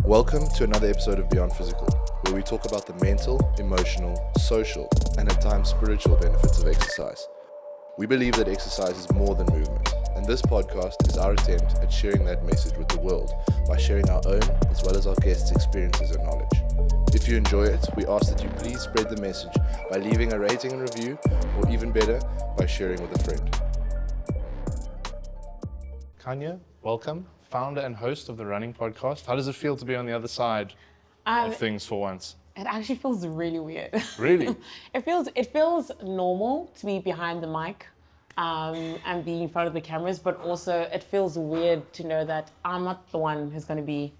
Welcome to another episode of Beyond Physical, where we talk about the mental, emotional, social, and at times spiritual benefits of exercise. We believe that exercise is more than movement, and this podcast is our attempt at sharing that message with the world by sharing our own as well as our guests' experiences and knowledge. If you enjoy it, we ask that you please spread the message by leaving a rating and review, or even better, by sharing with a friend. Khanya, welcome, founder and host of the Running Podcast. How does it feel to be on the other side of things for once? It actually feels really weird. Really? It feels normal to be behind the mic and be in front of the cameras, but also it feels weird to know that I'm not the one who's going to be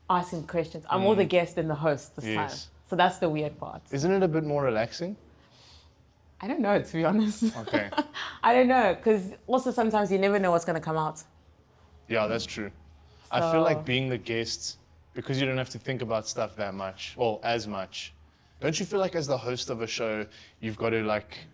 asking questions. I'm more the guest than the host this time. So that's the weird part. Isn't it a bit more relaxing? I don't know, to be honest. Okay. I don't know, because also sometimes you never know what's going to come out. Yeah, that's true. I feel like being the guest, because you don't have to think about stuff that much, or as much. Don't you feel like as the host of a show, you've got to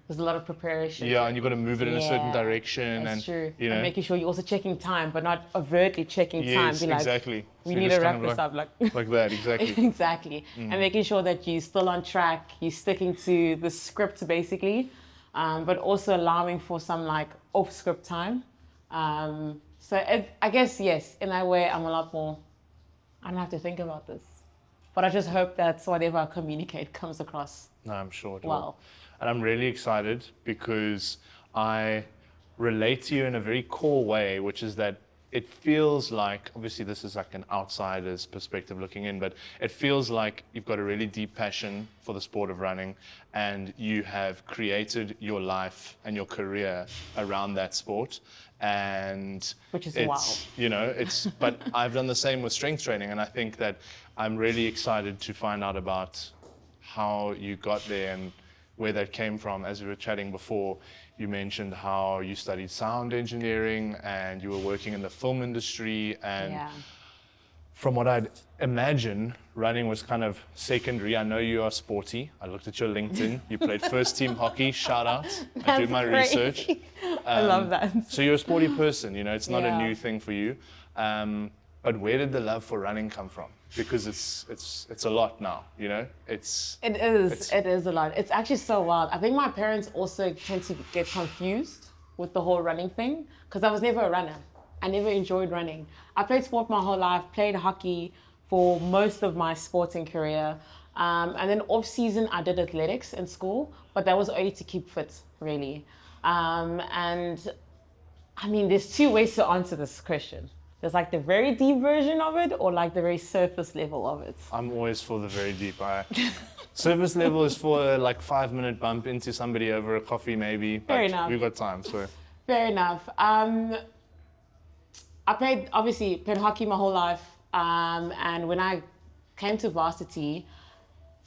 There's a lot of preparation. Yeah, and you've got to move it in a certain direction. That's true. You know. And making sure you're also checking time, but not overtly checking time. Be like, exactly. We So need you're to just wrap kind of this up. like that, exactly. Exactly. And making sure that you're still on track, you're sticking to the script basically, but also allowing for some off script time. I guess, yes, in that way, I'm a lot more, I don't have to think about this. But I just hope that whatever I communicate comes across. No, I'm sure it well. will. And I'm really excited because I relate to you in a very core way, which is that it feels like, obviously this is like an outsider's perspective looking in, but it feels like you've got a really deep passion for the sport of running and you have created your life and your career around that sport. And which is it's, wild. But I've done the same with strength training, and I think that I'm really excited to find out about how you got there and where that came from. As we were chatting before, you mentioned how you studied sound engineering and you were working in the film industry, and from what I'd imagine, running was kind of secondary. I know you are sporty. I looked at your LinkedIn. You played first team hockey, shout out. I did my research. I love that. So you're a sporty person, it's not a new thing for you. But where did the love for running come from? Because it's a lot now, It is a lot. It's actually so wild. I think my parents also tend to get confused with the whole running thing, because I was never a runner. I never enjoyed running. I played sport my whole life, played hockey for most of my sporting career. And then off season, I did athletics in school, but that was only to keep fit, really. And I mean, there's two ways to answer this question. There's the very deep version of it, or the very surface level of it. I'm always for the very deep. Surface level is for a 5-minute bump into somebody over a coffee maybe. But Fair enough. We've got time, so. Fair enough. I played hockey my whole life. And when I came to varsity,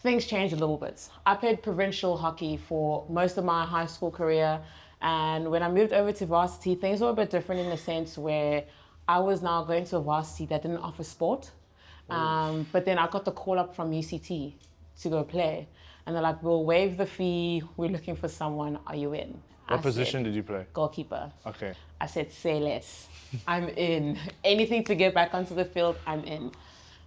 things changed a little bit. I played provincial hockey for most of my high school career. And when I moved over to varsity, things were a bit different in the sense where I was now going to a varsity that didn't offer sport. But then I got the call up from UCT to go play. And they're like, we'll waive the fee. We're looking for someone. Are you in? What position did you play? Goalkeeper. Okay. I said, say less. I'm in. Anything to get back onto the field, I'm in.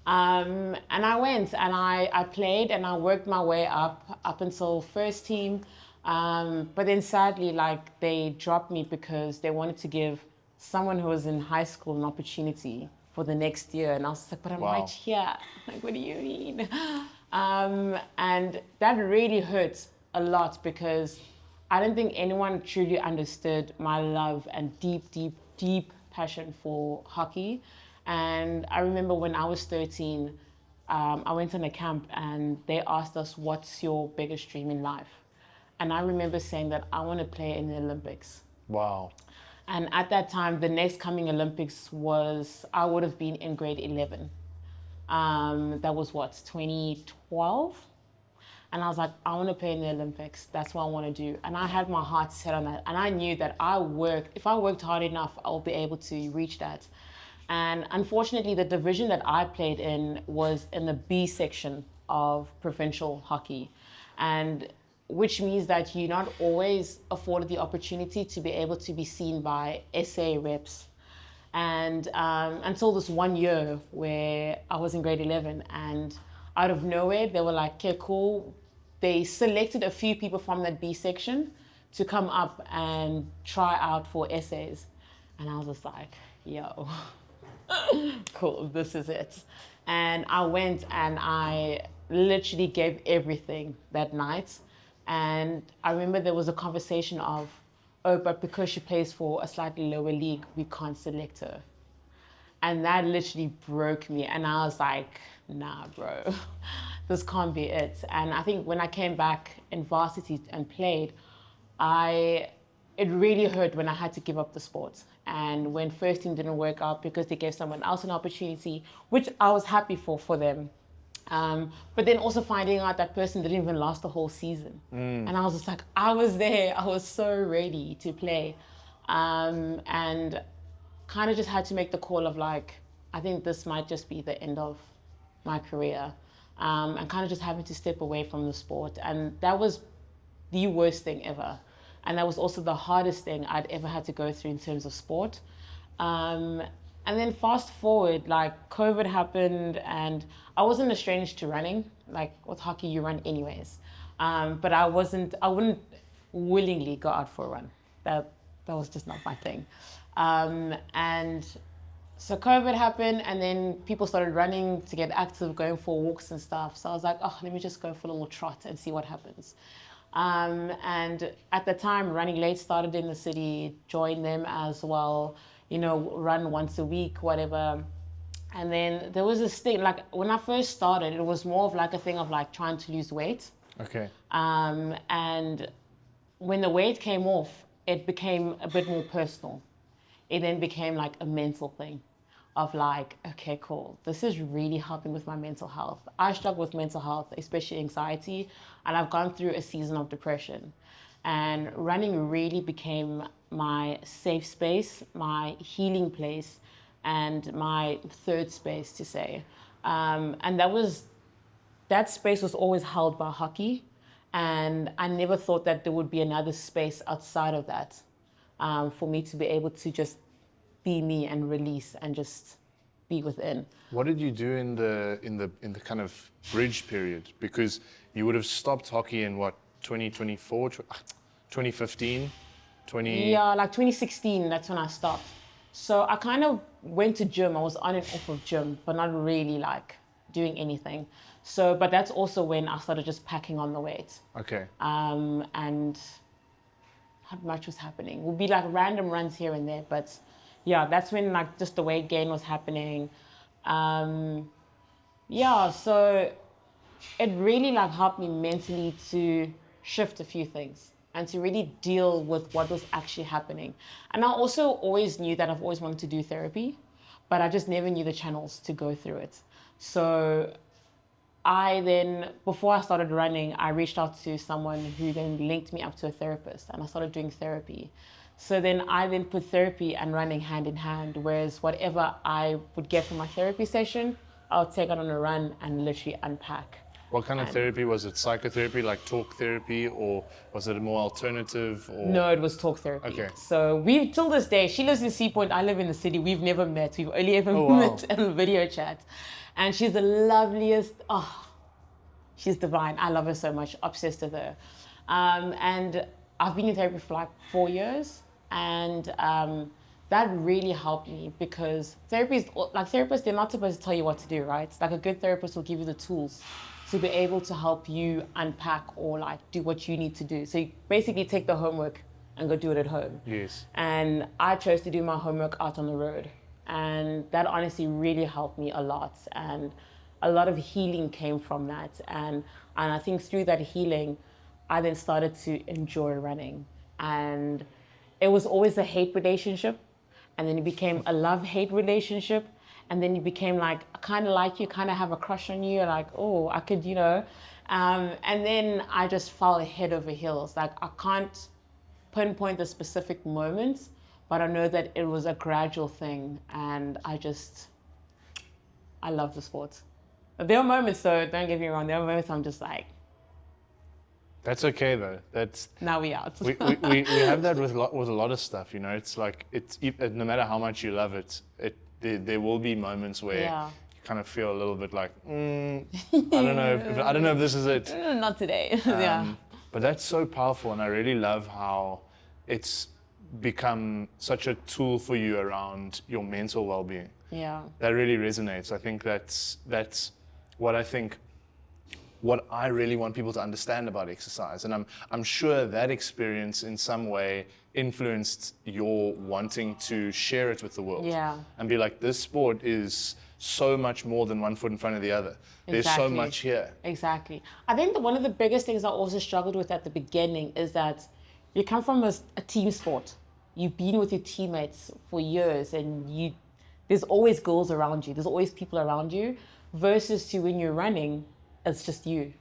And I went and I played and I worked my way up until first team. But then sadly, they dropped me because they wanted to give someone who was in high school an opportunity for the next year. And I was like, but I'm right here. What do you mean? And that really hurt a lot because I don't think anyone truly understood my love and deep, deep, deep passion for hockey. And I remember when I was 13, I went on a camp and they asked us, what's your biggest dream in life? And I remember saying that I want to play in the Olympics. Wow. And at that time, the next coming Olympics I would have been in grade 11. That was 2012? And I was like, I want to play in the Olympics. That's what I want to do. And I had my heart set on that. And I knew that if I worked hard enough, I'll be able to reach that. And unfortunately, the division that I played in was in the B section of provincial hockey. And which means that you're not always afforded the opportunity to be able to be seen by SA reps. And until this one year where I was in grade 11, and out of nowhere, they were like, okay, cool. They selected a few people from that B section to come up and try out for essays. And I was just like, yo, cool, this is it. And I went and I literally gave everything that night. And I remember there was a conversation of, oh, but because she plays for a slightly lower league, we can't select her. And that literally broke me. And I was like, nah, bro, this can't be it. And I think when I came back in varsity and played, it really hurt when I had to give up the sport. And when first team didn't work out because they gave someone else an opportunity, which I was happy for them. But then also finding out that person didn't even last the whole season. And I was just like, I was there. I was so ready to play. And kind of just had to make the call of like, I think this might just be the end of my career. And kind of just having to step away from the sport. And that was the worst thing ever. And that was also the hardest thing I'd ever had to go through in terms of sport. And then fast forward, like COVID happened and I wasn't estranged to running. Like with hockey, you run anyways. But I wouldn't willingly go out for a run. That was just not my thing. And so COVID happened and then people started running to get active, going for walks and stuff. So I was like, oh, let me just go for a little trot and see what happens. And at the time, Running Late started in the city, joined them as well, run once a week, whatever. And then there was this thing, like when I first started, it was more of like a thing of like trying to lose weight. Okay. And when the weight came off, it became a bit more personal. It then became like a mental thing of like, okay, cool, this is really helping with my mental health. I struggle with mental health, especially anxiety, and I've gone through a season of depression. And running really became my safe space, my healing place, and my third space to say. And that space was always held by hockey. And I never thought that there would be another space outside of that for me to be able to just be me and release and just be within. What did you do in the kind of bridge period? Because you would have stopped hockey in what, 2024, 2015, 20? Yeah, like 2016, that's when I stopped. So I kind of went to gym. I was on and off of gym, but not really like doing anything. So, but that's also when I started just packing on the weight. Okay. And not much was happening. It would be like random runs here and there, but yeah, that's when like just the weight gain was happening. Yeah, so it really like helped me mentally to shift a few things and to really deal with what was actually happening. And I also always knew that I've always wanted to do therapy, but I just never knew the channels to go through it. So I then, before I started running, I reached out to someone who then linked me up to a therapist and I started doing therapy. So then I then put therapy and running hand in hand, whereas whatever I would get from my therapy session, I'll take it on a run and literally unpack. What kind of therapy was it? Psychotherapy, like talk therapy, or was it a more alternative? Or? No, it was talk therapy. Okay. So we, till this day, she lives in Sea Point, I live in the city. We've never met. We've only ever met in a video chat. And she's the loveliest. Oh, she's divine. I love her so much. Obsessed with her. And I've been in therapy for like 4 years. And that really helped me because therapists, they're not supposed to tell you what to do, right? Like a good therapist will give you the tools to be able to help you unpack or like do what you need to do. So you basically take the homework and go do it at home. Yes. And I chose to do my homework out on the road. And that honestly really helped me a lot. And a lot of healing came from that. And I think through that healing, I then started to enjoy running. And it was always a hate relationship. And then it became a love-hate relationship. And then you became like, I kind of like you, kind of have a crush on you. Like, oh, I could, and then I just fell head over heels. Like, I can't pinpoint the specific moments, but I know that it was a gradual thing. And I love the sport. But there are moments, though, don't get me wrong, there are moments I'm just like, That's okay though. That's Now we out. we have that with with a lot of stuff. You know, it's like no matter how much you love it, there will be moments where Yeah. you kind of feel a little bit like, I don't know if this is it. Not today. Yeah. But that's so powerful, and I really love how it's become such a tool for you around your mental well-being. Yeah. That really resonates. I think that's what what I really want people to understand about exercise, and I'm sure that experience in some way influenced your wanting to share it with the world. Yeah. And be like, this sport is so much more than one foot in front of the other. There's so Exactly. much here. Exactly. I think that one of the biggest things I also struggled with at the beginning is that you come from a team sport. You've been with your teammates for years, and there's always girls around you. There's always people around you, versus to when you're running, it's just you.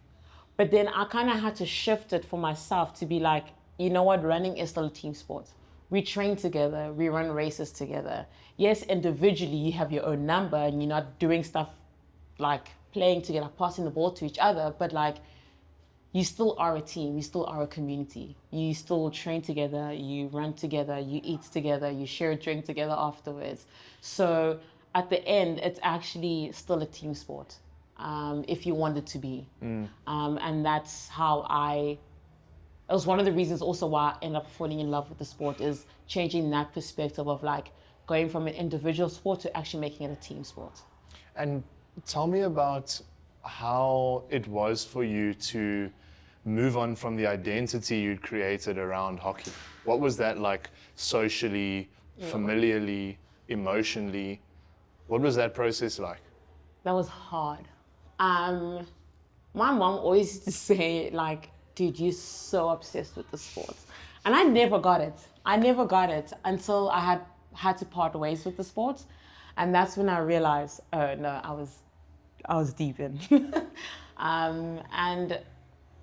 But then I kind of had to shift it for myself to be like, you know what, running is still a team sport. We train together, we run races together. Yes, individually you have your own number and you're not doing stuff like playing together, passing the ball to each other, but like you still are a team, you still are a community. You still train together, you run together, you eat together, you share a drink together afterwards. So at the end, it's actually still a team sport, if you want it to be. And that's how it was one of the reasons also why I ended up falling in love with the sport, is changing that perspective of like going from an individual sport to actually making it a team sport. And tell me about how it was for you to move on from the identity you'd created around hockey. What was that like socially, familiarly, emotionally? What was that process like? That was hard. My mom always used to say like, dude, you're so obsessed with the sports. And I never got it. I never got it until I had to part ways with the sports. And that's when I realized, oh no, I was deep in. And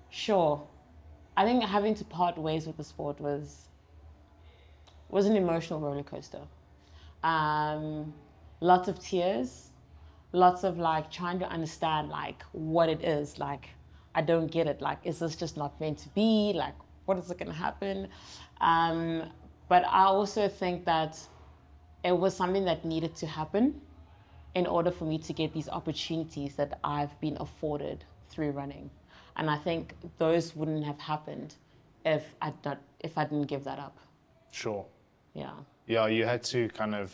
sure, I think having to part ways with the sport was an emotional roller coaster. Lots of tears, lots of like trying to understand like what it is. Like, I don't get it. Like, is this just not meant to be? Like, what is it going to happen? But I also think that it was something that needed to happen in order for me to get these opportunities that I've been afforded through running. And I think those wouldn't have happened if I didn't give that up. Sure. Yeah. Yeah, you had to kind of,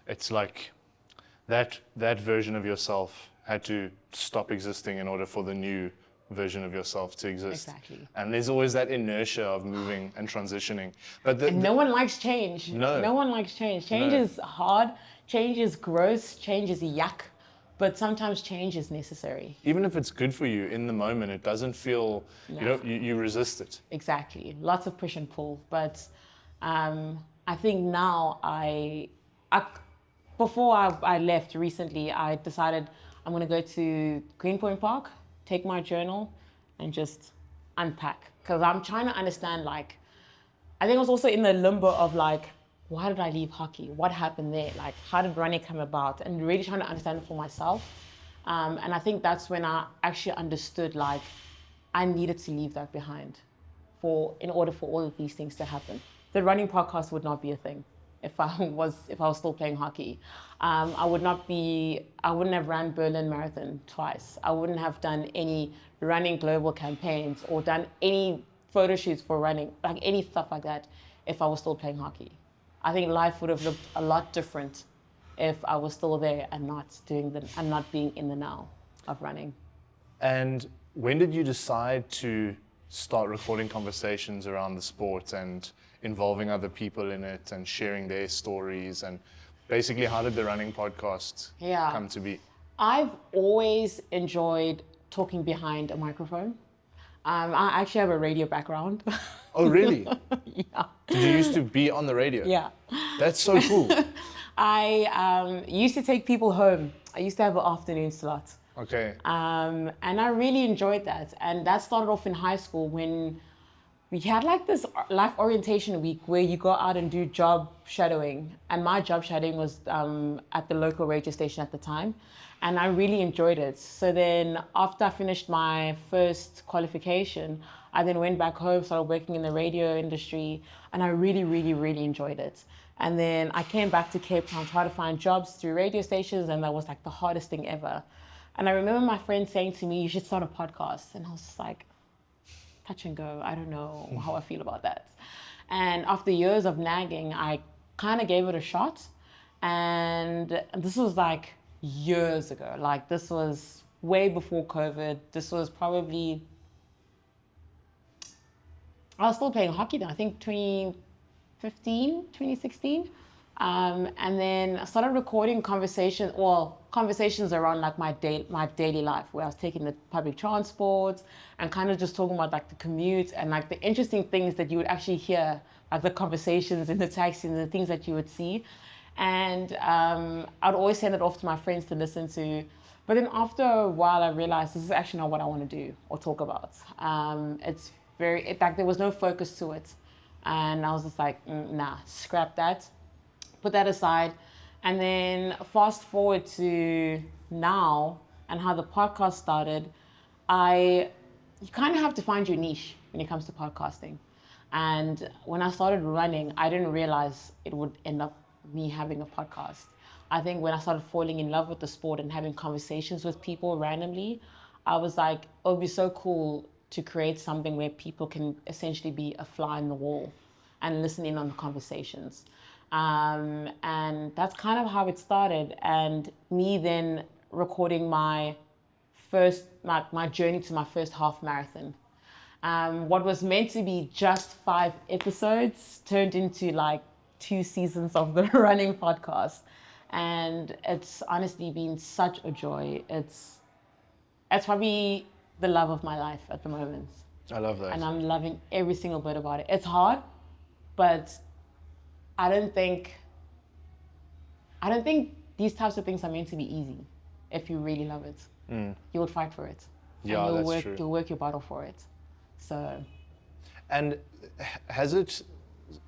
it's like that version of yourself had to stop existing in order for the new version of yourself to exist. Exactly. And there's always that inertia of moving and transitioning. But And no one likes change. No. No one likes change. Change No. is hard. Change is gross. Change is yuck. But sometimes change is necessary. even if it's good for you in the moment, it doesn't feel, you resist it. Exactly. Lots of push and pull. But I think now before I left recently, I decided I'm going to go to Greenpoint Park, take my journal, and just unpack. Because I'm trying to understand, like, I think I was also in the limbo of, like, why did I leave hockey? What happened there? Like, how did running come about? And really trying to understand it for myself. And I think that's when I actually understood, like, I needed to leave that behind in order for all of these things to happen. The running podcast would not be a thing if I was still playing hockey. I wouldn't have run Berlin Marathon twice. I wouldn't have done any running global campaigns or done any photo shoots for running, like any stuff like that, if I was still playing hockey. I think life would have looked a lot different if I was still there and not being in the now of running. And when did you decide to start recording conversations around the sport and involving other people in it and sharing their stories? And basically, how did the running podcast come to be? I've always enjoyed talking behind a microphone. I actually have a radio background. Oh, really? Yeah. Did you used to be on the radio? Yeah. That's so cool. I used to take people home. I used to have an afternoon slot. Okay. And I really enjoyed that. And that started off in high school when we had like this life orientation week where you go out and do job shadowing. And my job shadowing was at the local radio station at the time. and I really enjoyed it. So then after I finished my first qualification, I then went back home, started working in the radio industry, and I really, really, really enjoyed it. And then I came back to Cape Town, tried to find jobs through radio stations, and that was like the hardest thing ever. And I remember my friend saying to me, you should start a podcast. And I was just like, touch and go. I don't know how I feel about that. And after years of nagging, I kind of gave it a shot. And this was like years ago. Like this was way before COVID. This was probably, I was still playing hockey then, I think 2015, 2016. And then I started recording conversations around like my daily life, where I was taking the public transport and kind of just talking about like the commute and like the interesting things that you would actually hear, like the conversations in the taxi and the things that you would see. And I'd always send it off to my friends to listen to. But then after a while, I realized this is actually not what I want to do or talk about. Like there was no focus to it. And I was just like, nah, scrap that. Put that aside. And then fast forward to now and how the podcast started, you kind of have to find your niche when it comes to podcasting. And when I started running, I didn't realize it would end up me having a podcast. I think when I started falling in love with the sport and having conversations with people randomly, I was like, oh, it'd be so cool to create something where people can essentially be a fly in the wall and listen in on the conversations. And that's kind of how it started. And me then recording my journey to my first half marathon. What was meant to be just 5 episodes turned into like 2 seasons of the running podcast. And it's honestly been such a joy. It's probably the love of my life at the moment. I love that. And I'm loving every single bit about it. It's hard, but I don't think these types of things are meant to be easy. If you really love it, you would fight for it. Yeah, and that's true. You'll work your battle for it. So. And has it?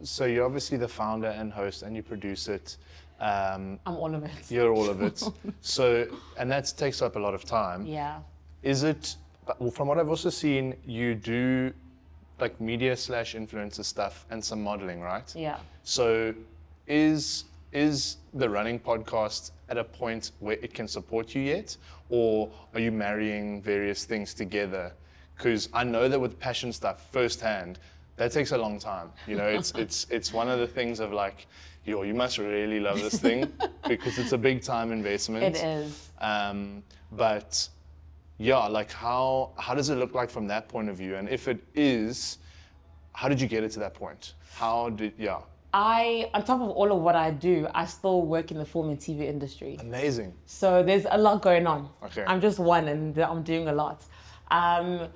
So you're obviously the founder and host, and you produce it. I'm all of it. You're all of it. So, and that takes up a lot of time. Yeah. Is it? Well, from what I've also seen, you do like media/influencer stuff and some modeling, right? Yeah. So is the running podcast at a point where it can support you yet? Or are you marrying various things together? Because I know that with passion stuff firsthand, that takes a long time. You know, it's one of the things of like, you must really love this thing because it's a big time investment. It is. But yeah, like how does it look like from that point of view? And if it is, how did you get it to that point? On top of all of what I do, I still work in the film and TV industry. Amazing. So there's a lot going on. Okay. I'm just one and I'm doing a lot. How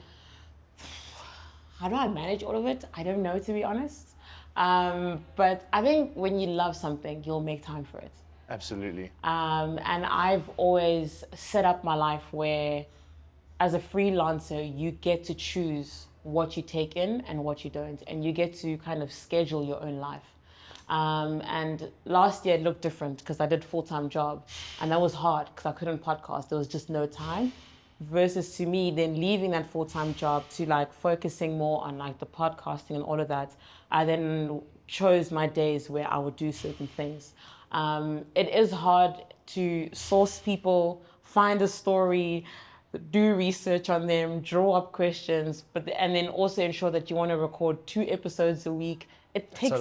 do I manage all of it? I don't know, to be honest. But I think when you love something, you'll make time for it. Absolutely. And I've always set up my life where, as a freelancer, you get to choose what you take in and what you don't. And you get to kind of schedule your own life. And last year it looked different because I did a full-time job. And that was hard because I couldn't podcast. There was just no time. Versus to me, then leaving that full-time job to like focusing more on like the podcasting and all of that, I then chose my days where I would do certain things. It is hard to source people, find a story, do research on them, draw up questions, and then also ensure that you want to record 2 episodes a week. It takes a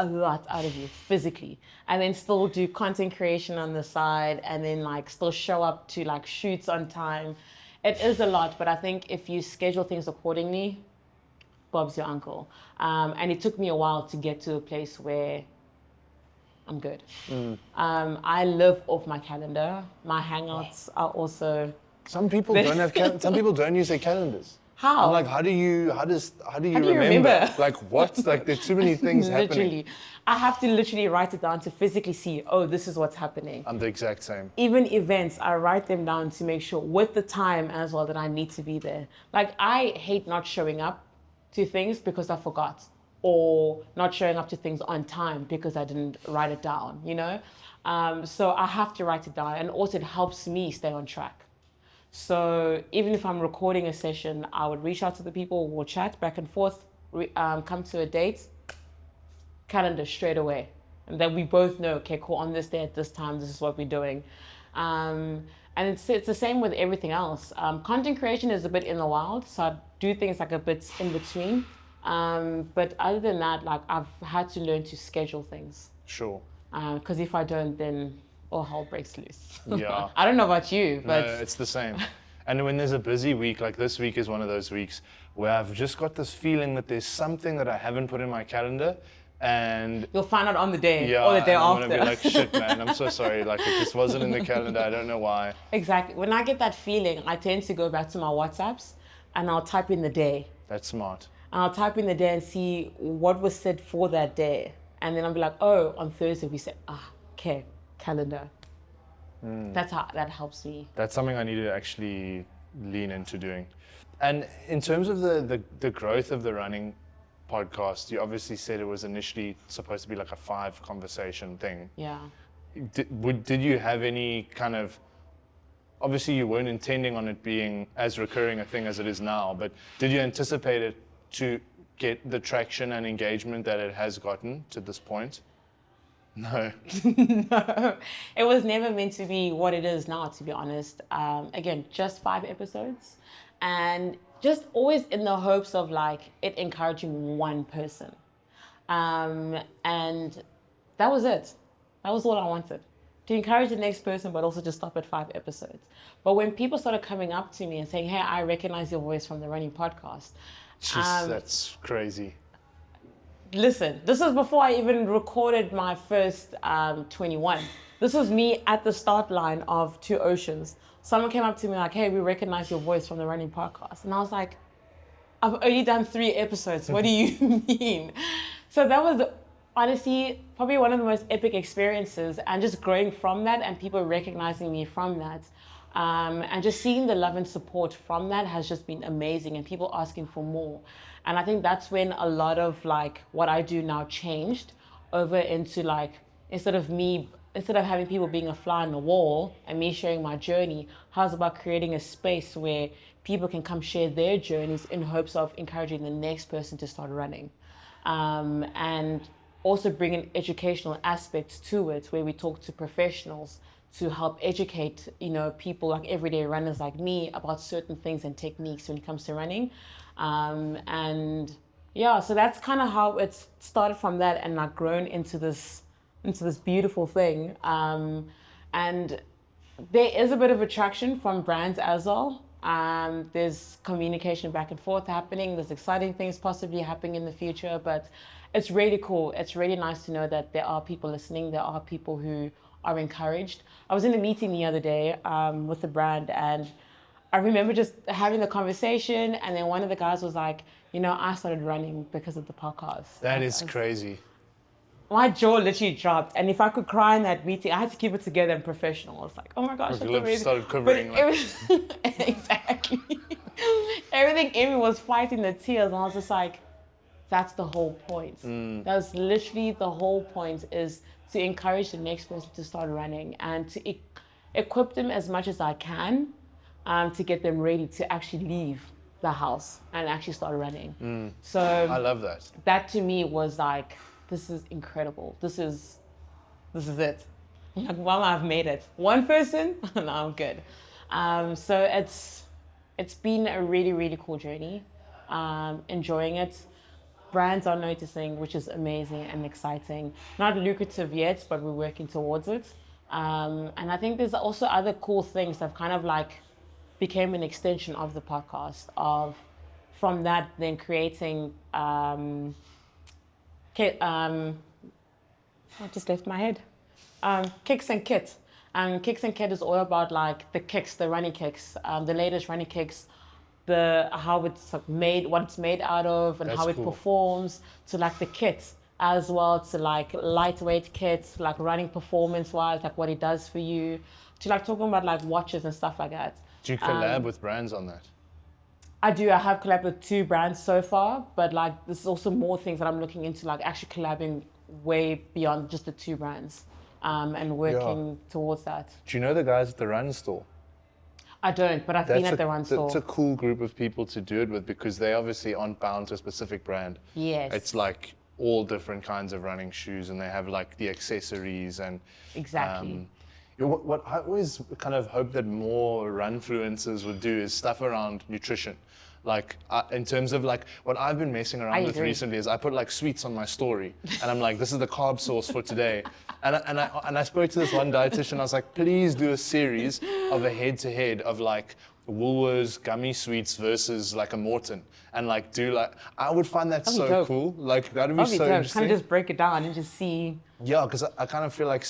lot out of you physically, and then still do content creation on the side, and then like still show up to like shoots on time. It is a lot, but I think if you schedule things accordingly, Bob's your uncle. And it took me a while to get to a place where I'm good. I live off my calendar. My hangouts are also. Some people don't have. Some people don't use their calendars. How? I'm like, how do you remember? Like what? Like there's too many things happening. Literally. I have to literally write it down to physically see, oh, this is what's happening. I'm the exact same. Even events, I write them down to make sure with the time as well that I need to be there. Like I hate not showing up to things because I forgot, or not showing up to things on time because I didn't write it down, you know? So I have to write it down, and also it helps me stay on track. So even if I'm recording a session, I would reach out to the people, we'll chat back and forth, come to a date, calendar straight away. And then we both know, okay, cool, on this day at this time, this is what we're doing. And it's the same with everything else. Content creation is a bit in the wild, so I do things like a bit in between. But other than that, like I've had to learn to schedule things. Sure. Because if I don't, then all hell breaks loose. Yeah. I don't know about you, but No, it's the same. And when there's a busy week, like this week is one of those weeks where I've just got this feeling that there's something that I haven't put in my calendar, and you'll find out on the day yeah, or the day and I'm after. gonna be like, shit, man, I'm so sorry. Like it just wasn't in the calendar. I don't know why. Exactly. When I get that feeling, I tend to go back to my WhatsApps and I'll type in the day. That's smart. And I'll type in the day and see what was said for that day. And then I'll be like, oh, on Thursday we said, okay, calendar. That's how that helps me. That's something I need to actually lean into doing. And in terms of the growth of the running podcast, you obviously said it was initially supposed to be like a 5 conversation thing. Yeah. Did you have any kind of, obviously you weren't intending on it being as recurring a thing as it is now, but did you anticipate it to get the traction and engagement that it has gotten to this point? No. No, it was never meant to be what it is now, to be honest. Again, just 5 episodes, and just always in the hopes of like it encouraging one person. And that was it. That was all I wanted. To encourage the next person, but also just stop at 5 episodes. But when people started coming up to me and saying, hey, I recognize your voice from the running podcast. Jeez, that's crazy. Listen, this is before I even recorded my first 21. This was me at the start line of Two Oceans. Someone came up to me like, hey, we recognize your voice from the running podcast. And I was like, I've only done 3 episodes. What do you mean? So that was honestly probably one of the most epic experiences, and just growing from that and people recognizing me from that. And just seeing the love and support from that has just been amazing, and people asking for more. And I think that's when a lot of like what I do now changed over into like, instead of having people being a fly on the wall and me sharing my journey, how's about creating a space where people can come share their journeys in hopes of encouraging the next person to start running. And also bring an educational aspect to it, where we talk to professionals to help educate, people like everyday runners like me about certain things and techniques when it comes to running. And yeah, so that's kind of how it started from that, and like grown into this beautiful thing. And there is a bit of attraction from brands as well. There's communication back and forth happening. There's exciting things possibly happening in the future, but it's really cool. It's really nice to know that there are people listening. There are people who are encouraged. I was in a meeting the other day with the brand, and I remember just having the conversation, and then one of the guys was like, I started running because of the podcast. That is crazy. My jaw literally dropped, and if I could cry in that meeting, I had to keep it together and professional. I was like, oh my gosh, that's amazing. Started quivering. Exactly. Everything in me was fighting the tears, and I was just like, that's the whole point. That's literally the whole point, is to encourage the next person to start running and to equip them as much as I can to get them ready to actually leave the house and actually start running. So I love that. That to me was like, this is incredible. This is it. Like, well, I've made it. One person, now I'm good. So it's been a really, really cool journey. Enjoying it. Brands are noticing, which is amazing and exciting. Not lucrative yet, but we're working towards it. And I think there's also other cool things that kind of like became an extension of the podcast, from that then creating, I just left my head. Kicks and Kit. Kicks and Kit is all about like the kicks, the running kicks, the latest running kicks, how it's made, what it's made out of, and That's how it cool. performs, to like the kit as well, to like lightweight kits, like running performance wise, like what it does for you, to like talking about like watches and stuff like that. Do you collab with brands on that? I do. I have collabed with 2 brands so far, but like there's also more things that I'm looking into, like actually collabing way beyond just the 2 brands. and working towards that. Do you know the guys at the Run Store? I don't, but I've been at the Run Store. It's a cool group of people to do it with because they obviously aren't bound to a specific brand. Yes. It's like all different kinds of running shoes, and they have like the accessories and Exactly. what I always kind of hope that more runfluencers would do is stuff around nutrition. Like in terms of like what I've been messing around with recently is I put like sweets on my story, and I'm like, this is the carb source for today. And I spoke to this one dietitian. I was like, please do a series of a head-to-head of like Woolworths gummy sweets versus like a Morton, and like do like I would find that so dope. cool. Like that'd be so Dope. interesting. Kind of just break it down and just see. Yeah, because I kind of feel like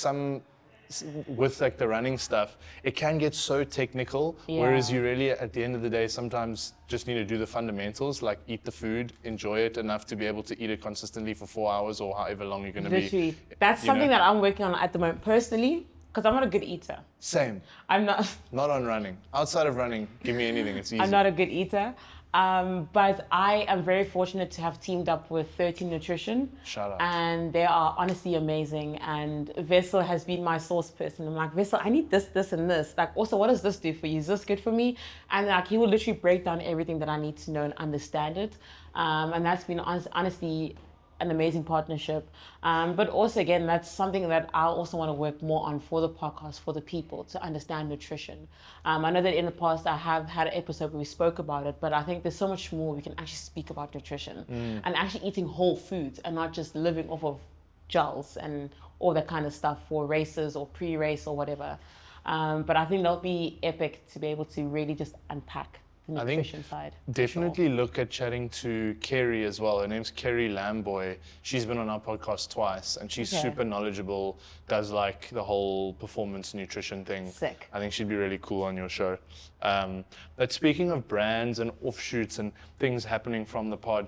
with like the running stuff, it can get so technical, whereas you really, at the end of the day, sometimes just need to do the fundamentals, like eat the food, enjoy it enough to be able to eat it consistently for 4 hours or however long you're going to be. Literally. That's something that I'm working on at the moment personally, because I'm not a good eater. Same. I'm not. Not on running. Outside of running, give me anything, it's easy. I'm not a good eater. But I am very fortunate to have teamed up with 13 Nutrition. Shout out. And they are honestly amazing. And Vessel has been my source person. I'm like, Vessel, I need this, this, and this. Like, also, what does this do for you? Is this good for me? And like, he will literally break down everything that I need to know and understand it. And that's been honestly an amazing partnership. But also, again, that's something that I also want to work more on for the podcast, for the people to understand nutrition. I know that in the past I have had an episode where we spoke about it, but I think there's so much more we can actually speak about nutrition and actually eating whole foods and not just living off of gels and all that kind of stuff for races or pre-race or whatever. But I think that'll be epic to be able to really just unpack the nutrition side. Definitely look at chatting to Kerry as well. Her name's Kerry Lamboy. She's been on our podcast twice, and she's super knowledgeable, does like the whole performance nutrition thing. Sick. I think she'd be really cool on your show. But speaking of brands and offshoots and things happening from the pod,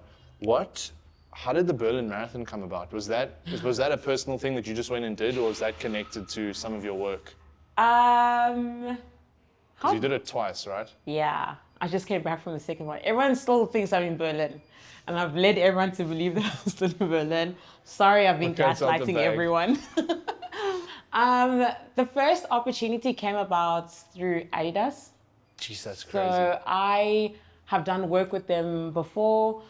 how did the Berlin Marathon come about? Was that a personal thing that you just went and did, or was that connected to some of your work? Because you did it twice, right? Yeah. I just came back from the second one. Everyone still thinks I'm in Berlin. And I've led everyone to believe that I'm still in Berlin. Sorry, I've been gaslighting everyone. The first opportunity came about through Adidas. Jeez, that's crazy. So I have done work with them before,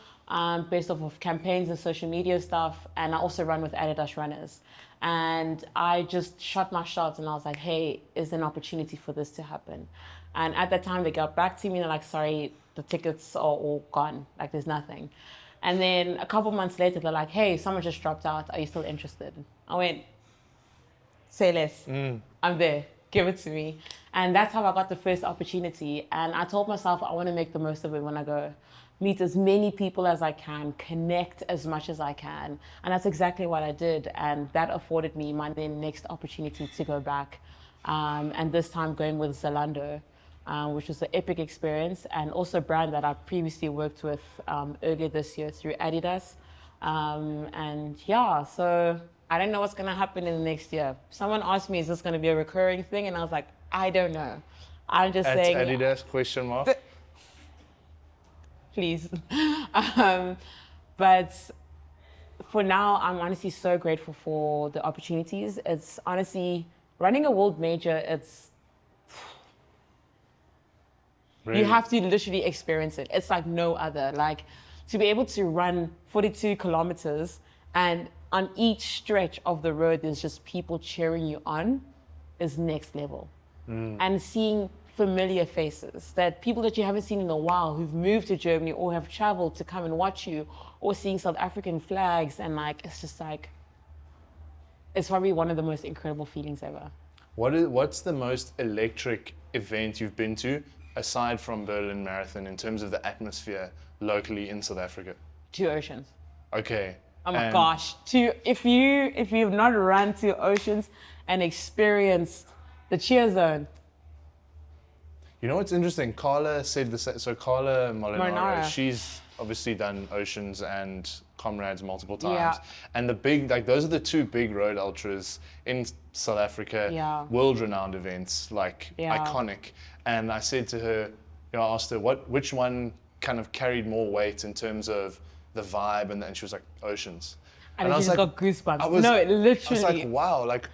based off of campaigns and social media stuff. And I also run with Adidas runners. And I just shot my shot and I was like, hey, is there an opportunity for this to happen? And at that time, they got back to me and they're like, sorry, the tickets are all gone. Like, there's nothing. And then a couple months later, they're like, hey, someone just dropped out. Are you still interested? I went, say less. I'm there. Give it to me. And that's how I got the first opportunity. And I told myself I want to make the most of it when I go. Meet as many people as I can, connect as much as I can. And that's exactly what I did. And that afforded me my then next opportunity to go back. And this time going with Zalando. Which was an epic experience, and also a brand that I previously worked with earlier this year through Adidas. And yeah, so I don't know what's going to happen in the next year. Someone asked me, is this going to be a recurring thing? And I was like, I don't know. I'm just saying. Adidas, question mark? Please. But for now, I'm honestly so grateful for the opportunities. It's honestly, running a world major, it's, Really? you have to literally experience it. It's like no other. Like, to be able to run 42 kilometers and on each stretch of the road, there's just people cheering you on is next level. And seeing familiar faces, that people that you haven't seen in a while who've moved to Germany or have traveled to come and watch you, or seeing South African flags, and like, it's just like, it's probably one of the most incredible feelings ever. What's the most electric event you've been to, aside from Berlin Marathon, in terms of the atmosphere locally in South Africa? 2 Oceans. Okay. Oh my gosh. If you've not run 2 Oceans and experienced the cheer zone. You know what's interesting? Carla said this. So Carla Molinaro, Molinaro. she's obviously done Oceans and Comrades multiple times. Yeah. And the big, like, those are the 2 big road ultras in South Africa, world-renowned events, like iconic. And I said to her, I asked her, which one kind of carried more weight in terms of the vibe, and she was like, Oceans. And I I was just like, got goosebumps. I was literally. like, wow, like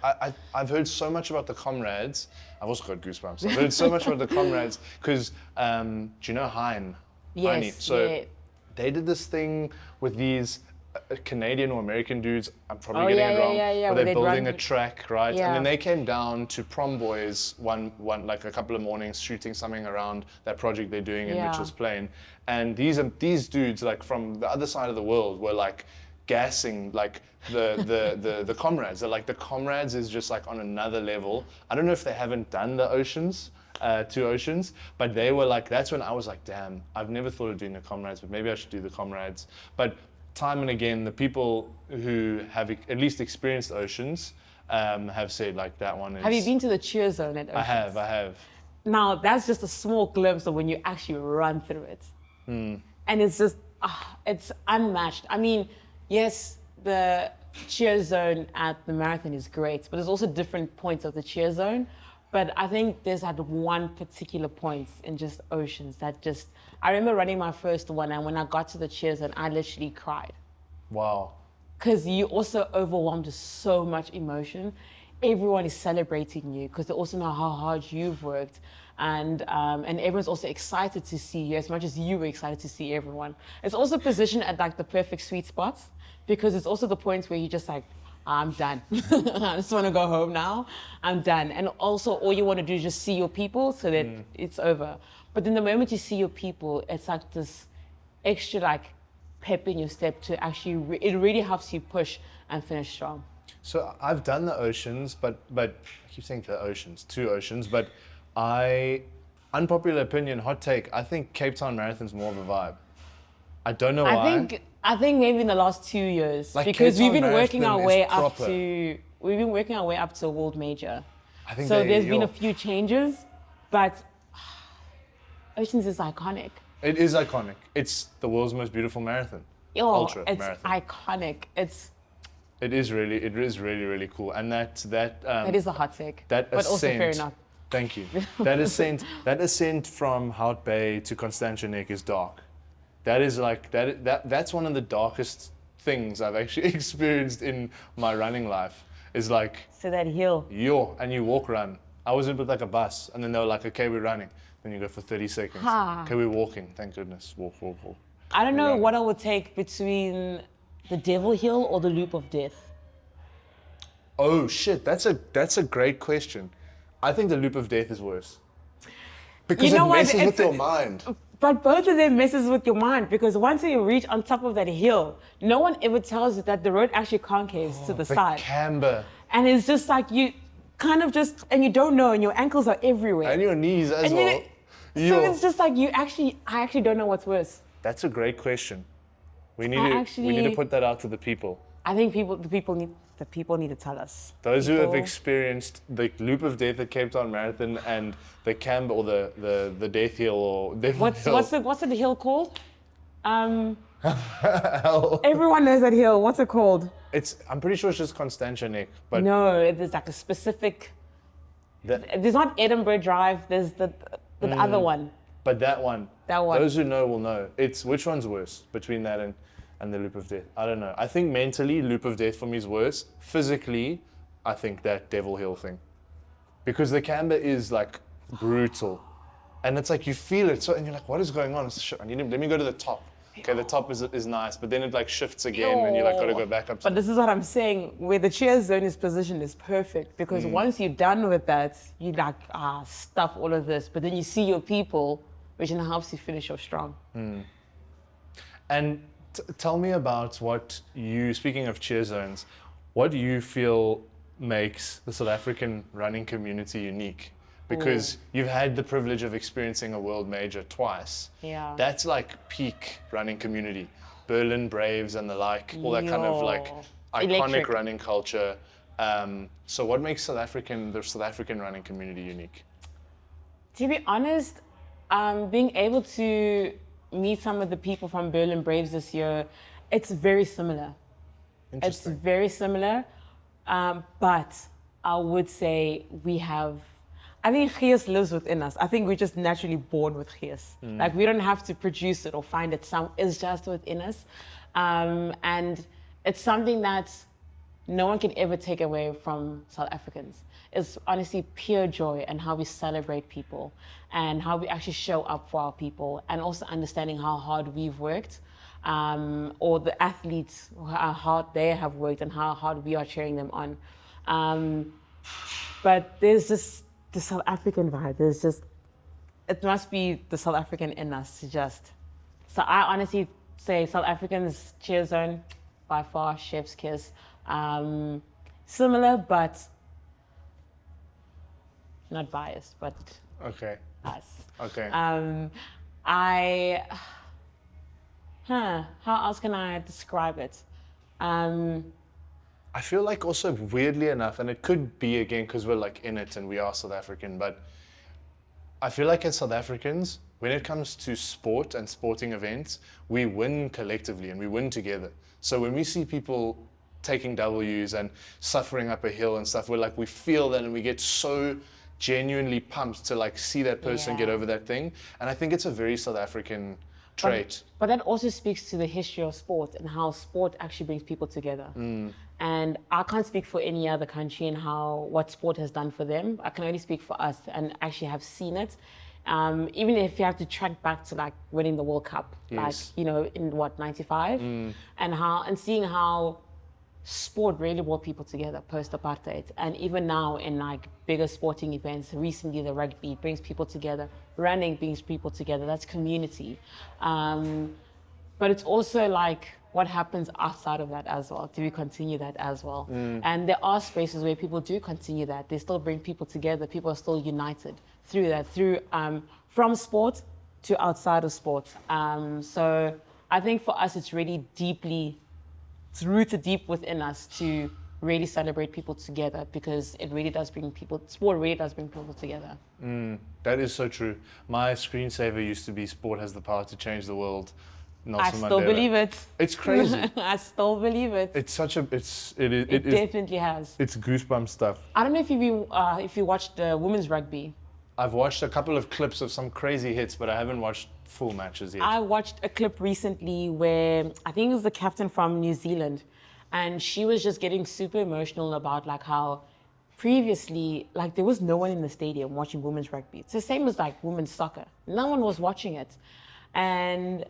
I've heard so much about the comrades. I've also got goosebumps. I've heard so much about the comrades because do you know Heine? Heine. Yes, So yeah. they did this thing with these Canadian or American dudes. I'm probably Oh, getting yeah, it yeah, wrong. yeah, yeah, Where where they're they'd building run- a track, right? And Yeah. then they came down to Prom Boys one like a couple of mornings shooting something around that project they're doing in Yeah. Mitchell's Plain. And these dudes like from the other side of the world were like gassing like the comrades. They're like the comrades is just like on another level. I don't know if they haven't done the oceans. 2 oceans, but they were like, that's when I was like, damn, I've never thought of doing the comrades, but maybe I should do the comrades. But time and again, the people who have at least experienced oceans have said like that one is. Have you been to the cheer zone at Oceans? I have. Now, that's just a small glimpse of when you actually run through it. And it's just, it's unmatched. I mean, yes, the cheer zone at the marathon is great, but there's also different points of the cheer zone. But I think there's that one particular point in just Oceans that just, I remember running my first one, and when I got to the cheer zone, I literally cried. Wow. Because you also overwhelmed with so much emotion. Everyone is celebrating you because they also know how hard you've worked, and everyone's also excited to see you as much as you were excited to see everyone. It's also positioned at like the perfect sweet spot because it's also the point where you just like, I'm done. I just want to go home now. I'm done. And also all you want to do is just see your people so that it's over. But then the moment you see your people, it's like this extra like pep in your step to actually, it really helps you push and finish strong. So I've done the oceans, but I keep saying the oceans, 2 oceans, but unpopular opinion, hot take, I think Cape Town Marathon's more of a vibe. I don't know why. I think maybe in the last 2 years, Like because Cape we've Town been working our Marathon way is up proper. to a world major. I think So they- there's been yo, a few changes, but Oceans is iconic. It is iconic. It's the world's most beautiful marathon. Ultra It's marathon. iconic. It is really, really cool. And that It is a hot take, that but ascent, also fair enough. Thank you. That ascent from Hout Bay to Constantia Neck is dark. That is like that's one of the darkest things I've actually experienced in my running life. Is like So that hill. and you walk run. I was in with like a bus, and then they were like, okay, we're running. Then you go for 30 seconds. Ha. Okay, we're walking. Thank goodness. Walk. I don't know Right. what I would take between the Devil Hill or the Loop of Death. Oh shit, that's a great question. I think the Loop of Death is worse. Because You know it what? messes with It's- your mind. But both of them messes with your mind because once you reach on top of that hill, no one ever tells you that the road actually concaves to the The side. camber. And it's just like you kind of just, and you don't know, and your ankles are everywhere. And your knees as And well. so Yo. it's just like I actually don't know what's worse. That's a great question. We need I to actually- put that out to the people. I think the people need to tell us. Those who have People- experienced the Loop of Death at Cape Town Marathon and the camber or the Death Hill or Devil Hill. What's the hill called? Hell. Everyone knows that hill. What's it called? I'm pretty sure it's just Constantia Neck, but No, there's like a specific. that, There's not Edinburgh Drive. There's the other one. but that one. That one. Those who know will know. It's which one's worse between that and the Loop of Death. I don't know. I think mentally Loop of Death for me is worse. Physically, I think that Devil Hill thing, because the camber is like brutal, and it's like you feel it. So and you're like, what is going on? It's, shit, let me go to the top. Okay, the top is nice, but then it like shifts again, and you're like, gotta go back up. But this is what I'm saying. Where the cheer zone is positioned is perfect because once you're done with that, you like stuff all of this. But then you see your people, which then helps you finish off strong. And tell me about what you, speaking of cheer zones, what do you feel makes the South African running community unique? Because you've had the privilege of experiencing a world major twice. Yeah. That's like peak running community. Berlin Braves and the like, all that kind of like Yo. iconic Electric. running culture. So what makes the South African running community unique? To be honest, being able to meet some of the people from Berlin Braves this year, it's very similar. It's Interesting. very similar, but I would say I think Gees lives within us. I think we're just naturally born with Gees. Like we don't have to produce it or find it. It's just within us. And it's something that no one can ever take away from South Africans. It's honestly pure joy and how we celebrate people and how we actually show up for our people, and also understanding how hard we've worked, or the athletes, how hard they have worked and how hard we are cheering them on. But there's just the South African vibe. There's just, it must be the South African in us to just. So I honestly say South Africans cheer zone, by far, chef's kiss. Similar, but not biased, but Okay. us. Okay. How else can I describe it? I feel like also weirdly enough, and it could be again because we're like in it and we are South African, but I feel like as South Africans, when it comes to sport and sporting events, we win collectively and we win together. So when we see people taking W's and suffering up a hill and stuff, we feel that and we get so genuinely pumped to like see that person get over that thing. And I think it's a very South African trait. But that also speaks to the history of sport and how sport actually brings people together. And I can't speak for any other country and what sport has done for them. I can only speak for us and actually have seen it. Even if you have to track back to like winning the World Cup, Yes. like, in what, 95? And seeing how sport really brought people together post-apartheid. And even now in like bigger sporting events, recently the rugby brings people together, running brings people together, that's community. But it's also like what happens outside of that as well. Do we continue that as well? And there are spaces where people do continue that. They still bring people together. People are still united through that, from sport to outside of sport. So I think for us, it's really it's rooted deep within us to really celebrate people together, because it really does bring sport really does bring people together. That is so true. My screensaver used to be "Sport has the power to change the world." I Nelson still Mandela. believe it. It's crazy. I still believe it. It's such a. It definitely has. It's goosebump stuff. I don't know if you watched the women's rugby. I've watched a couple of clips of some crazy hits, but I haven't watched full matches yet. I watched a clip recently where I think it was the captain from New Zealand, and she was just getting super emotional about like how previously, like, there was no one in the stadium watching women's rugby. It's the same as like women's soccer. No one was watching it. And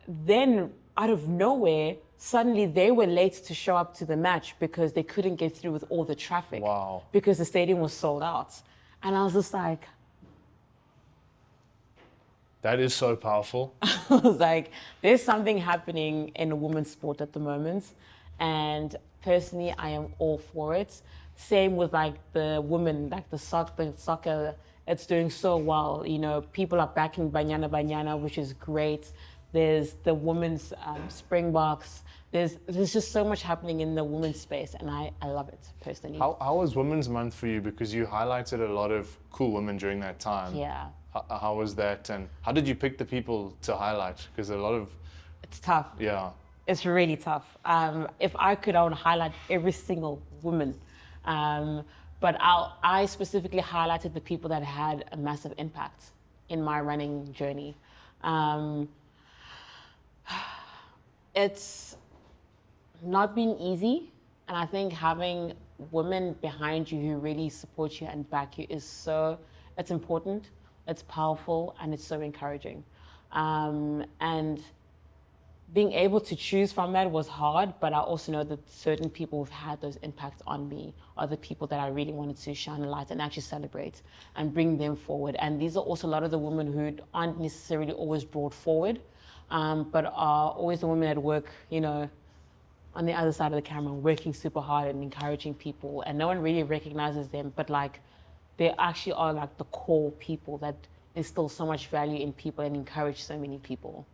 then out of nowhere, suddenly they were late to show up to the match because they couldn't get through with all the traffic. Wow. Because the stadium was sold out. And I was just like, That is so powerful. I was like, there's something happening in women's sport at the moment. And personally, I am all for it. Same with like the women, like the soccer, it's doing so well. People are backing Banyana Banyana, which is great. There's the women's Springboks. There's just so much happening in the women's space, and I love it personally. How was Women's Month for you? Because you highlighted a lot of cool women during that time. Yeah. How was that, and how did you pick the people to highlight? Because a lot of... It's tough. Yeah. It's really tough. If I could, I would highlight every single woman. But I specifically highlighted the people that had a massive impact in my running journey. It's not been easy, and I think having women behind you who really support you and back you it's important, it's powerful, and it's so encouraging. And being able to choose from that was hard, but I also know that certain people who've had those impacts on me are the people that I really wanted to shine a light and actually celebrate and bring them forward. And these are also a lot of the women who aren't necessarily always brought forward, but are always the women that work, on the other side of the camera, working super hard and encouraging people. And no one really recognizes them, but like, they actually are like the core people that instill so much value in people and encourage so many people.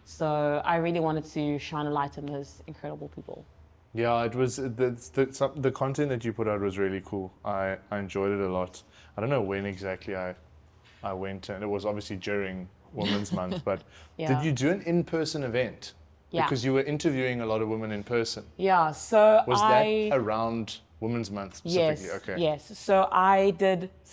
So I really wanted to shine a light on those incredible people. Yeah, it was the content that you put out was really cool. I enjoyed it a lot. I don't know when exactly I went, and it was obviously during Women's Month, but Yeah. Did you do an in-person event? Yeah. Because you were interviewing a lot of women in person. Yeah, so Was that around Women's Month specifically? Yes, Okay. yes. So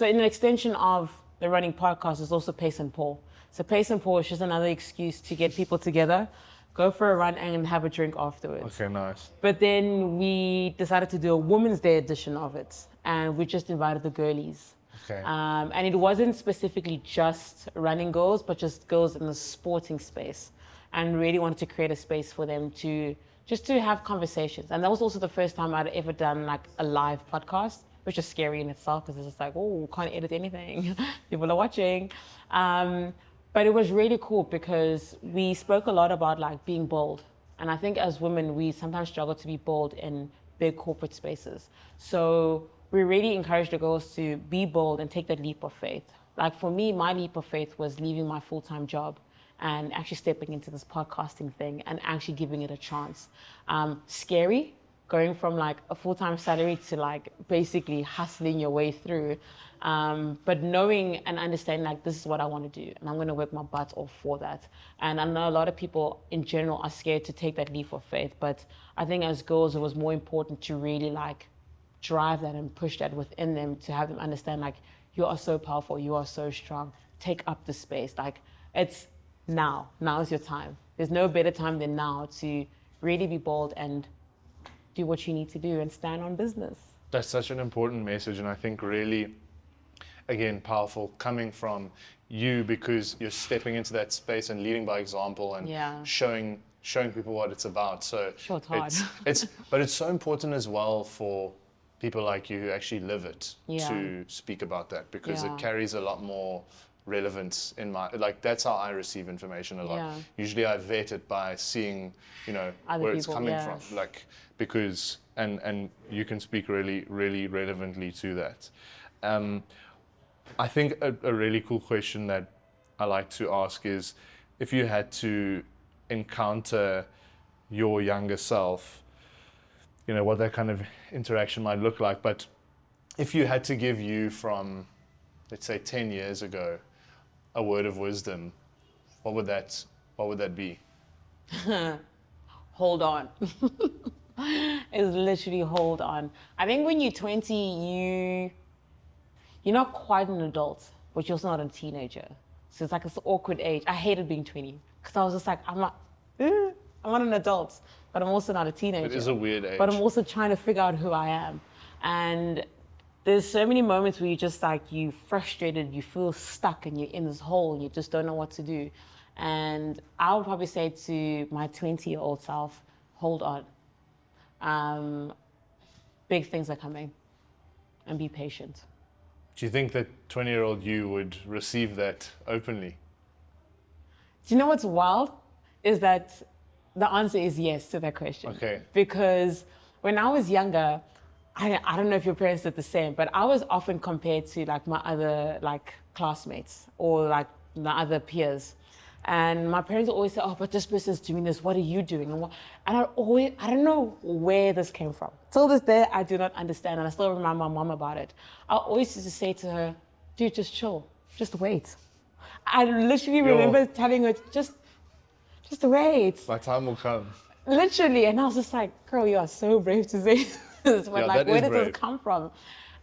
in an extension of the running podcast is also Pace and Pour. So Pace and Pour is just another excuse to get people together. go for a run and have a drink afterwards. Okay, nice. But then we decided to do a Women's Day edition of it, and we just invited the girlies. Okay. And it wasn't specifically just running girls, but just girls in the sporting space, and really wanted to create a space for them to just to have conversations. And that was also the first time I'd ever done like a live podcast, which is scary in itself because it's just like, oh, can't edit anything. People are watching. But it was really cool because we spoke a lot about like being bold. And I think as women, we sometimes struggle to be bold in big corporate spaces. So we really encouraged the girls to be bold and take that leap of faith. Like for me, my leap of faith was leaving my full-time job and actually stepping into this podcasting thing and actually giving it a chance. Scary, going from like a full-time salary to like basically hustling your way through. But knowing and understanding like this is what I want to do and I'm going to work my butt off for that. And I know a lot of people in general are scared to take that leap of faith, but I think as girls it was more important to really like drive that and push that within them to have them understand like you are so powerful, you are so strong, take up the space. Like it's now is your time. There's no better time than now to really be bold and do what you need to do and stand on business. That's such an important message, and I think really, again, powerful coming from you because you're stepping into that space and leading by example and showing people what it's about. So sure, it's hard. But it's so important as well for people like you who actually live it to speak about that because it carries a lot more relevance in my, like that's how I receive information a lot. Usually I vet it by seeing, where it's coming from, like because and you can speak really relevantly to that. I think a really cool question that I like to ask is if you had to encounter your younger self, what that kind of interaction might look like, but if you had to give you from, let's say 10 years ago, a word of wisdom, what would that be? Hold on. It's literally hold on. I think when you're 20, you're not quite an adult, but you're also not a teenager. So it's like this awkward age. I hated being 20 because I was just like, I'm not an adult, but I'm also not a teenager. It is a weird age. But I'm also trying to figure out who I am. And there's so many moments where you just like, you frustrated, you feel stuck and you're in this hole and you just don't know what to do. And I would probably say to my 20-year-old self, hold on. Big things are coming and be patient. Do you think that 20-year-old you would receive that openly? Do you know what's wild? Is that the answer is yes to that question. Okay. Because when I was younger, I don't know if your parents did the same, but I was often compared to like my other like classmates or like my other peers. And my parents always say, oh, but this person's doing this, what are you doing? And I don't know where this came from. Till this day, I do not understand, and I still remind my mom about it. I always used to say to her, dude, just chill, just wait. I literally remember telling her, just wait. My time will come. Literally, and I was just like, girl, you are so brave to say this, but like, where did this come from?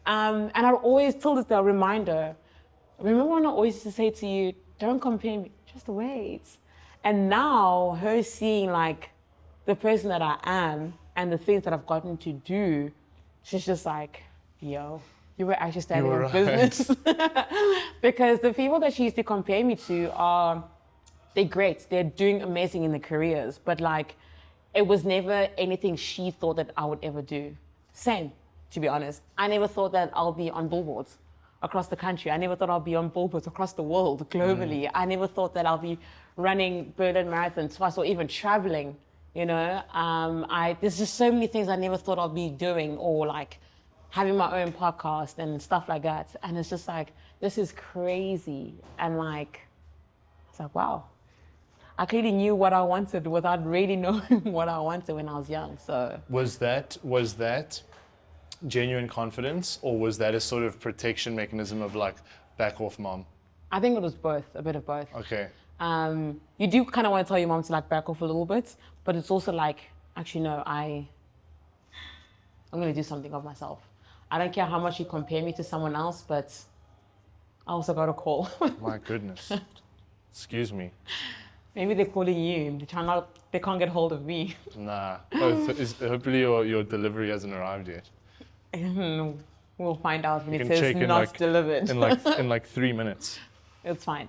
And I always, till this day, I'll remind her, remember when I always used to say to you, don't compare me, just wait. And now her seeing like the person that I am and the things that I've gotten to do, she's just like, yo, you were actually standing in business. Because the people that she used to compare me to they're great. They're doing amazing in their careers. But like, it was never anything she thought that I would ever do. Same, to be honest. I never thought that I'll be on billboards across the country. I never thought I'll be on billboards across the world, globally. I never thought that I'll be running Berlin Marathon twice or even traveling, There's just so many things I never thought I'd be doing or like having my own podcast and stuff like that. And it's just like, this is crazy. And like, it's like, wow. I clearly knew what I wanted without really knowing what I wanted when I was young, so. Was that genuine confidence, or was that a sort of protection mechanism of like, back off, mom? I think it was both, a bit of both. Okay. You do kind of want to tell your mom to like back off a little bit, but it's also like, actually no, I'm going to do something of myself. I don't care how much you compare me to someone else, but I also got a call. My goodness. Excuse me. Maybe they're calling you. They can't get hold of me. Nah. Oh, hopefully your delivery hasn't arrived yet. We'll find out when You it can says check in not delivered. in like 3 minutes. It's fine.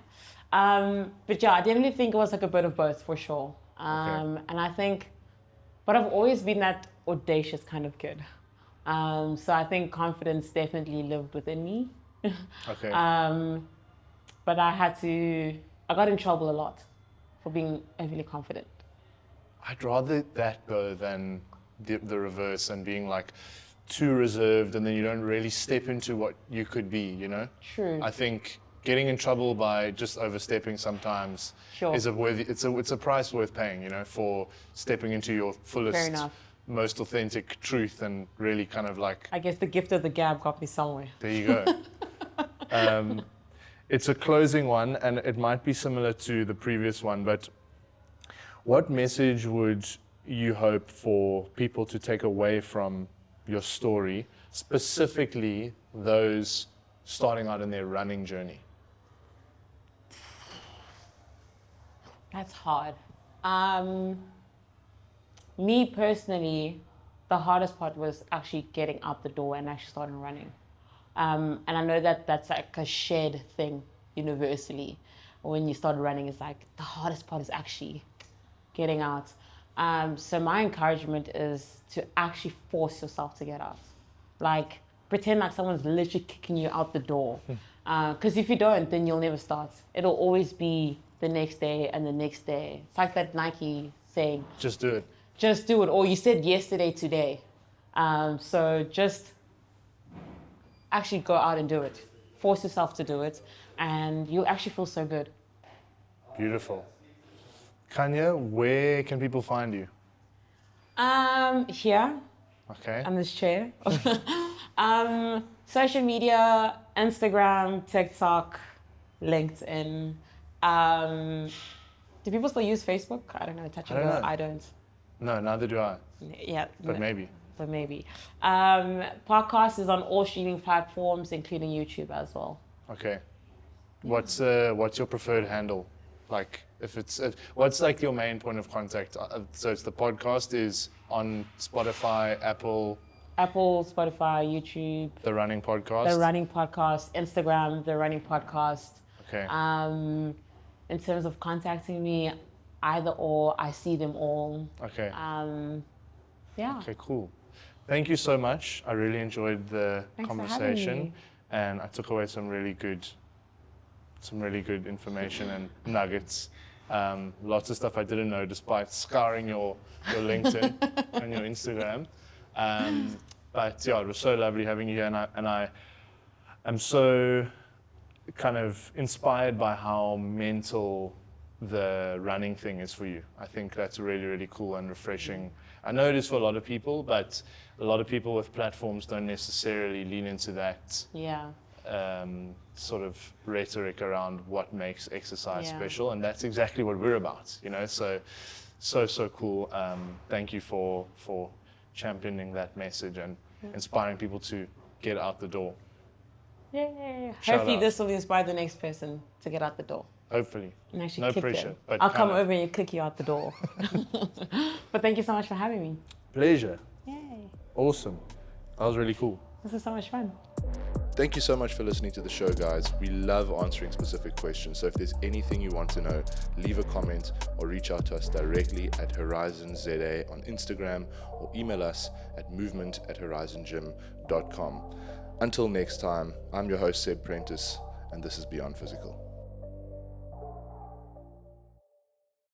But yeah, I definitely think it was like a bit of both for sure. And I think, but I've always been that audacious kind of kid. So I think confidence definitely lived within me. Okay. But I got in trouble a lot for being overly confident. I'd rather that go than the reverse and being like too reserved and then you don't really step into what you could be, you know? True. I think getting in trouble by just overstepping sometimes Sure. is it's a price worth paying, you know, for stepping into your Fair fullest, enough. most authentic truth and really kind of like, I guess the gift of the gab got me somewhere. there you go. It's a closing one, and it might be similar to the previous one, but what message would you hope for people to take away from your story, specifically those starting out in their running journey? That's hard. Me personally, the hardest part was actually getting out the door and actually starting running. And I know that that's like a shared thing universally. When you start running, it's like the hardest part is actually getting out. So my encouragement is to actually force yourself to get out. Like pretend like someone's literally kicking you out the door. Because if you don't, then you'll never start. It'll always be the next day and the next day. It's like that Nike saying, Just do it. just do it. Or you said yesterday, today. So just actually go out and do it. Force yourself to do it, and you'll actually feel so good. Beautiful. Khanya, where can people find you? Here Okay. on this chair. Social media, Instagram, TikTok, LinkedIn. Do people still use Facebook? I don't know. Touch and I don't go. know. I don't. No, neither do I. Yeah. But no. maybe. But maybe. Podcast is on all streaming platforms, including YouTube as well. Okay. What's your preferred handle? Like, what's like your main point of contact? So it's the podcast is on Spotify, Apple, Spotify, YouTube, the running podcast. The Running Podcast, Instagram, The Running Podcast. Okay. In terms of contacting me, either or, I see them all. Okay. Yeah. Okay, cool. Thank you so much. I really enjoyed the Thanks for having conversation, me. and I took away some really good information and nuggets. Lots of stuff I didn't know, despite scouring your LinkedIn and your Instagram. But yeah, it was so lovely having you here, and I am so kind of inspired by how mental the running thing is for you. I think that's really, really cool and refreshing. I know it is for a lot of people, but a lot of people with platforms don't necessarily lean into that Yeah. sort of rhetoric around what makes exercise Yeah. special, and that's exactly what we're about, you know. So cool. Thank you for championing that message and inspiring people to get out the door. Yay. Shout Hopefully out. this will inspire the next person to get out the door. Hopefully. And actually No kick pressure, them. but I'll come kinda. over and kick you out the door. But thank you so much for having me. Pleasure. Yay. Awesome. That was really cool. This is so much fun. Thank you so much for listening to the show, guys. We love answering specific questions. So if there's anything you want to know, leave a comment or reach out to us directly at Horizon ZA on Instagram or email us at movement@horizongym.com. Until next time, I'm your host, Seb Prentice, and this is Beyond Physical.